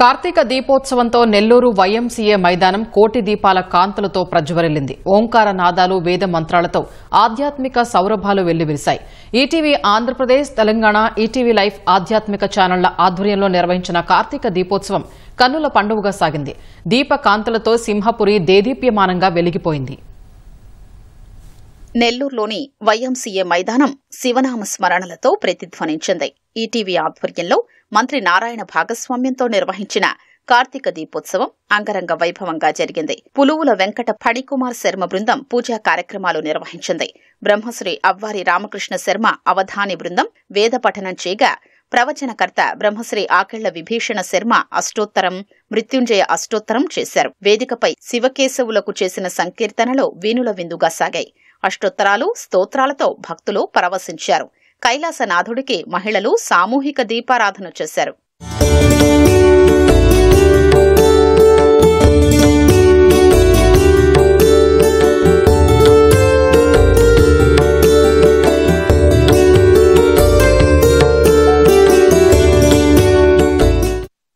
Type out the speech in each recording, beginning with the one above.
Karthika దీపోత్సవంతో Nellore YMCA మైదానం కోటి దీపాల కాంతులతో ప్రజ్వరిల్లింది. ఓంకార నాదాలు, వేద మంత్రాలతో ఆధ్యాత్మిక సౌరభాలు వెల్లివిరిశాయి. ETV Andhra Pradesh, Telangana, ETV life ఆధ్యాత్మిక ఛానళ్ల ఆధ్వర్యంలో నిర్వహించిన కార్తీక దీపోత్సవం కన్నుల పండువగా సాగింది. దీప కాంతులతో సింహపురి దేదీప్యమానంగా వెలిగిపోయింది. నెల్లూరులోని వైఎంసీఏ మైదానం శివనామ స్మరణలతో ప్రతిధ్వనించింది. ఈటీవీ ఆధ్వర్యంలో మంత్రి నారాయణ భాగస్వామ్యంతో నిర్వహించిన కార్తీక దీపోత్సవం అంగరంగ వైభవంగా జరిగింది. పులువుల వెంకట ఫణికుమార్ శర్మ బృందం పూజా కార్యక్రమాలు నిర్వహించింది. బ్రహ్మశ్రీ అవ్వారి రామకృష్ణ శర్మ అవధాని బృందం వేద పఠనం చేయగా, ప్రవచనకర్త బ్రహ్మశ్రీ ఆకెళ్ల విభీషణ శర్మ అష్టోత్తరం, మృత్యుంజయ అష్టోత్తరం చేశారు. వేదికపై శివకేశవులకు చేసిన సంకీర్తనలో వీణుల విందుగా సాగాయి. అష్టోత్తరాలు, స్తోత్రాలతో భక్తులు పరవశించారు. కైలాసనాథుడికి మహిళలు సామూహిక దీపారాధన చేశారు.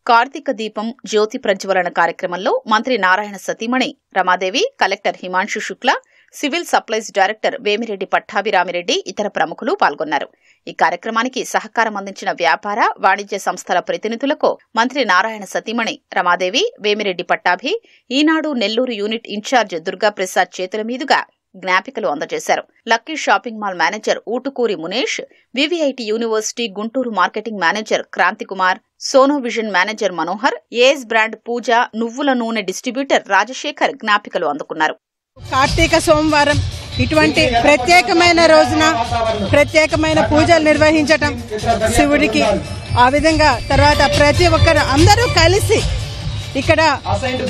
కార్తీక దీపం జ్యోతి ప్రజ్వలన కార్యక్రమంలో మంత్రి నారాయణ సతీమణి Ramadevi, collector Himanshu Shukla, civil supplies director Vemireddy Pattabhiramireddy ఇతర ప్రముఖులు పాల్గొన్నారు. ఈ కార్యక్రమానికి సహకారం అందించిన వ్యాపార, వాణిజ్య సంస్థల ప్రతినిధులకు మంత్రి నారాయణ సతీమణి రమాదేవి, వేమిరెడ్డి పట్టాభి, ఈనాడు నెల్లూరు యూనిట్ ఇన్ఛార్జ్ దుర్గాప్రసాద్ చేతుల మీదుగా జ్ఞాపికలు అందజేశారు. Lucky shopping mall manager Utukuri Munesh, VVIT university Guntur marketing manager Kranthikumar, sono vision manager Manohar, AS brand Pooja నువ్వుల నూనె డిస్ట్రిబ్యూటర్ రాజశేఖర్ జ్ఞాపికలు అందుకున్నారు. కార్తీక సోమవారం ఇటువంటి ప్రత్యేకమైన రోజున ప్రత్యేకమైన పూజలు నిర్వహించటం శివుడికి, ఆ విధంగా తర్వాత ప్రతి ఒక్కరు అందరూ కలిసి ఇక్కడ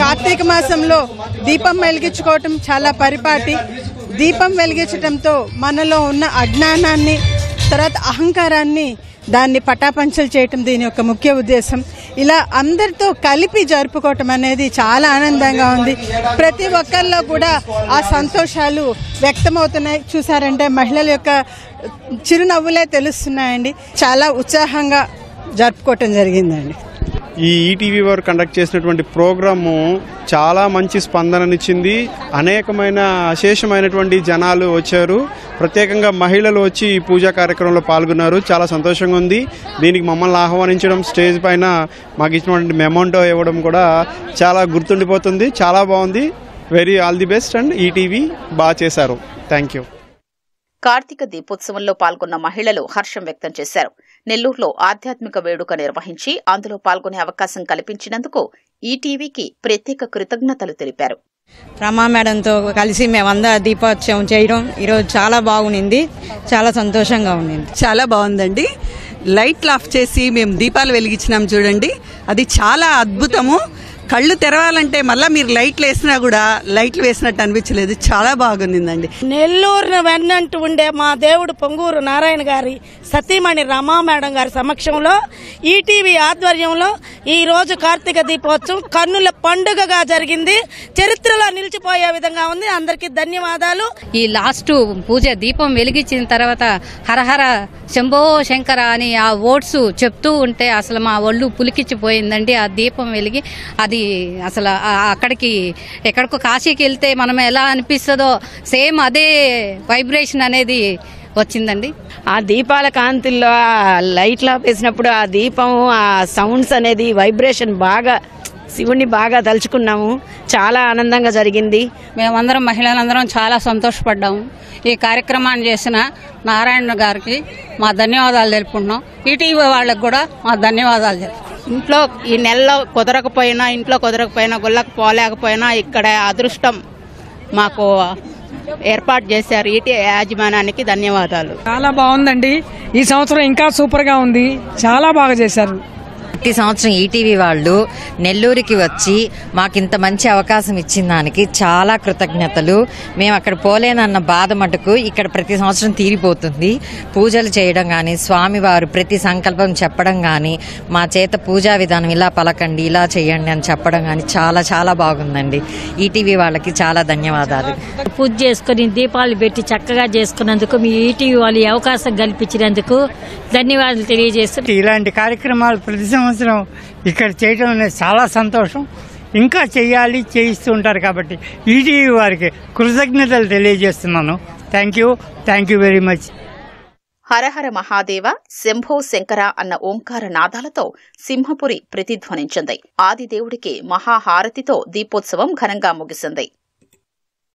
కార్తీక మాసంలో దీపం వెలిగించుకోవటం చాలా పరిపాటి. దీపం వెలిగించటంతో మనలో ఉన్న అజ్ఞానాన్ని, తర్వాత అహంకారాన్ని దాన్ని పటాపంచలు చేయటం దీని యొక్క ముఖ్య ఉద్దేశం. ఇలా అందరితో కలిపి జరుపుకోవటం అనేది చాలా ఆనందంగా ఉంది. ప్రతి ఒక్కరిలో కూడా ఆ సంతోషాలు వ్యక్తమవుతున్నాయి. చూసారంటే మహిళల యొక్క చిరునవ్వులే తెలుస్తున్నాయండి. చాలా ఉత్సాహంగా జరుపుకోవటం జరిగిందండి. ఈ ఈటీవీ వారు కండక్ట్ చేసినటువంటి ప్రోగ్రాము చాలా మంచి స్పందననిచ్చింది. అనేకమైన అశేషమైనటువంటి జనాలు వచ్చారు. ప్రత్యేకంగా మహిళలు వచ్చి ఈ పూజా కార్యక్రమంలో పాల్గొన్నారు. చాలా సంతోషంగా ఉంది. దీనికి మమ్మల్ని ఆహ్వానించడం, స్టేజ్ పైన మాకు ఇచ్చినటువంటి మెమోంటో ఇవ్వడం కూడా చాలా గుర్తుండిపోతుంది. చాలా బాగుంది. Very all the best and ETV బాగా చేశారు. Thank you. కార్తీక దీపోత్సవంలో పాల్గొన్న మహిళలు హర్షం వ్యక్తం చేశారు. నెల్లూరులో ఆధ్యాత్మిక వేడుక నిర్వహించి అందులో పాల్గొనే అవకాశం కల్పించినందుకు ఈటీవీకి ప్రత్యేక కృతజ్ఞతలు తెలిపారు. రమా మేడంతో కలిసి మేమందరం దీపోత్సవం చేయడం ఈరోజు చాలా బాగుంది. చాలా సంతోషంగా ఉండింది. చాలా బాగుందండి. లైట్లు ఆఫ్ చేసి మేము దీపాలు వెలిగించినాం చూడండి, అది చాలా అద్భుతము. కళ్ళు తెరవాలంటే మళ్ళీ మీరు లైట్లు వేసినా కూడా లైట్లు వేసినట్టు అనిపించలేదు. చాలా బాగుందండి. నెల్లూరును వెన్నంటూ ఉండే మా దేవుడు పొంగూరు నారాయణ గారి సతీమణి రమా మేడం గారి సమక్షంలో ఈటీవీ ఆధ్వర్యంలో ఈ రోజు కార్తీక దీపోత్సవం కన్నుల పండుగగా జరిగింది. చరిత్రలో నిలిచిపోయే విధంగా ఉంది. అందరికీ ధన్యవాదాలు. ఈ లాస్ట్ పూజ దీపం వెలిగించిన తర్వాత హరహర శంభో శంకర అని ఆ వర్డ్స్ చెప్తూ ఉంటే అసలు మా ఒళ్ళు పులికిచ్చిపోయిందండి. ఆ దీపం వెలిగి అది అసలు అక్కడికి ఎక్కడికో కాశీకి వెళ్తే మనం ఎలా అనిపిస్తుందో సేమ్ అదే వైబ్రేషన్ అనేది వచ్చిందండి. ఆ దీపాల కాంతుల్లో లైట్లు వేసినప్పుడు ఆ దీపం, ఆ సౌండ్స్ అనేది వైబ్రేషన్ బాగా శివుణ్ణి బాగా తలుచుకున్నాము. చాలా ఆనందంగా జరిగింది. మేమందరం మహిళలందరం చాలా సంతోషపడ్డాము. ఈ కార్యక్రమాన్ని చేసిన నారాయణ గారికి మా ధన్యవాదాలు తెలుపుకుంటున్నాం. ఈటీవీ వాళ్ళకి కూడా మా ధన్యవాదాలు తెలుపుకుంటున్నాం. ఇంట్లో ఈ నెలలో కుదరకపోయినా గుళ్ళకు పోలేకపోయినా ఇక్కడ అదృష్టం మాకు ఏర్పాటు చేశారు. ఈటీ యాజమాన్యానికి ధన్యవాదాలు. చాలా బాగుందండి. ఈ సంవత్సరం ఇంకా సూపర్ గా ఉంది. చాలా బాగా చేశారు. ప్రతి సంవత్సరం ఈటీవీ వాళ్ళు నెల్లూరుకి వచ్చి మాకింత మంచి అవకాశం ఇచ్చిన దానికి చాలా కృతజ్ఞతలు. మేము అక్కడ పోలేనన్న బాధ మటుకు ఇక్కడ ప్రతి సంవత్సరం తీరిపోతుంది. పూజలు చేయడం కానీ, స్వామివారు ప్రతి సంకల్పం చెప్పడం కానీ, మా చేత పూజా విధానం ఇలా పలకండి, ఇలా చేయండి అని చెప్పడం కానీ చాలా చాలా బాగుందండి. ఈటీవీ వాళ్ళకి చాలా ధన్యవాదాలు. పూజ చేసుకుని దీపాలు పెట్టి చక్కగా చేసుకున్నందుకు మీ ఈటీవీ వాళ్ళు అవకాశం కల్పించినందుకు ధన్యవాదాలు తెలియజేస్తున్నారు. ఇలాంటి కార్యక్రమాలు ప్రతి సంవత్సరం సంవత్సరం ఇక్కడ చేయడం అనేది చాలా సంతోషం. ఇంకా చేయాలి, చేయిస్తూ ఉంటారు కాబట్టి ఈటీవీ వారికి కృతజ్ఞతలు తెలియజేస్తున్నాను. Thank you very much. Harahara Mahadeva, Shambho Shankara అన్న ఓంకార నాదాలతో సింహపురి ప్రతిధ్వనించింది. ఆదిదేవుడికి మహాహారతితో దీపోత్సవం ఘనంగా ముగిసింది.